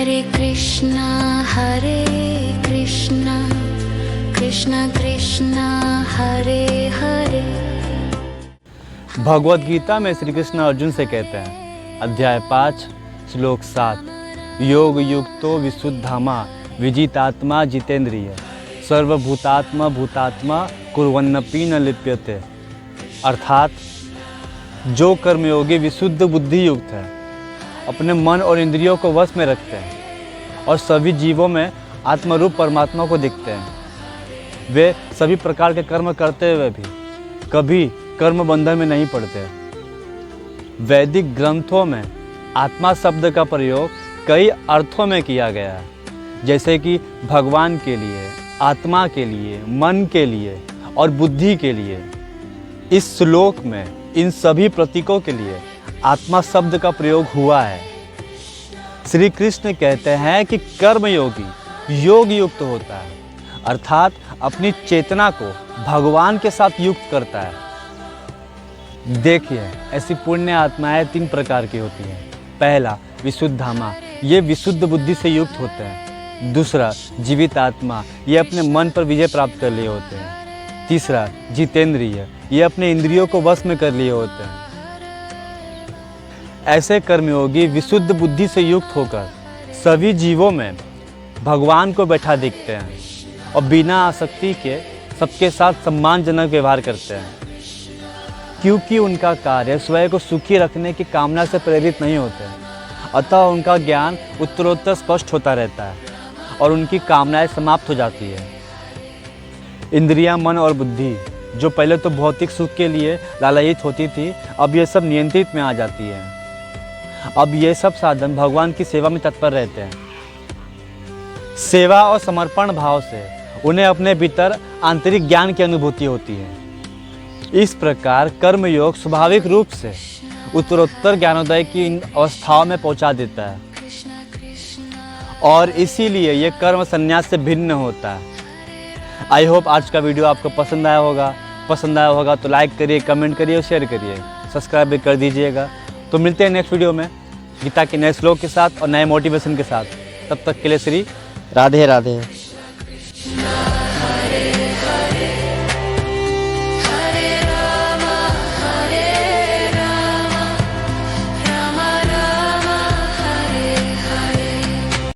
हरे कृष्णा कृष्ण कृष्ण हरे हरे। भगवद गीता में श्री कृष्ण अर्जुन से कहते हैं, अध्याय 5 श्लोक 7, योग युक्तो विशुद्धामा विजितात्मा जितेंद्रिय सर्वभूतात्मा भूतात्मा कुर्वन्नपि न लिप्यते। अर्थात जो कर्मयोगी विशुद्ध बुद्धि युक्त है, अपने मन और इंद्रियों को वश में रखते हैं और सभी जीवों में आत्मरूप परमात्मा को दिखते हैं, वे सभी प्रकार के कर्म करते हुए भी कभी कर्म बंधन में नहीं पड़ते। वैदिक ग्रंथों में आत्मा शब्द का प्रयोग कई अर्थों में किया गया है, जैसे कि भगवान के लिए, आत्मा के लिए, मन के लिए और बुद्धि के लिए। इस श्लोक में इन सभी प्रतीकों के लिए आत्मा शब्द का प्रयोग हुआ है। श्री कृष्ण कहते हैं कि कर्मयोगी योग युक्त होता है, अर्थात अपनी चेतना को भगवान के साथ युक्त करता है। देखिए, ऐसी पुण्य आत्माएं 3 प्रकार की होती हैं। पहला विशुद्धामा, ये विशुद्ध बुद्धि से युक्त होते हैं। दूसरा जीवित आत्मा, ये अपने मन पर विजय प्राप्त कर लिए होते हैं। तीसरा जितेंद्रिय, ये अपने इंद्रियों को वश में कर लिए होते हैं। ऐसे कर्मयोगी विशुद्ध बुद्धि से युक्त होकर सभी जीवों में भगवान को बैठा दिखते हैं और बिना आसक्ति के सबके साथ सम्मानजनक व्यवहार करते हैं, क्योंकि उनका कार्य स्वयं को सुखी रखने की कामना से प्रेरित नहीं होते हैं। अतः उनका ज्ञान उत्तरोत्तर स्पष्ट होता रहता है और उनकी कामनाएं समाप्त हो जाती है। इंद्रियां, मन और बुद्धि जो पहले तो भौतिक सुख के लिए लालयित होती थी, अब ये सब नियंत्रित में आ जाती है। अब ये सब साधन भगवान की सेवा में तत्पर रहते हैं। सेवा और समर्पण भाव से उन्हें अपने भीतर आंतरिक ज्ञान की अनुभूति होती है। इस प्रकार कर्मयोग स्वाभाविक रूप से उत्तरोत्तर ज्ञानोदय की इन अवस्थाओं में पहुंचा देता है और इसीलिए ये कर्म संन्यास से भिन्न होता है। आई होप आज का वीडियो आपको पसंद आया होगा तो लाइक करिए, कमेंट करिए और शेयर करिए, सब्सक्राइब भी कर दीजिएगा। तो मिलते हैं नेक्स्ट वीडियो में गीता के नए श्लोक के साथ और नए मोटिवेशन के साथ। तब तक के लिए श्री राधे राधे।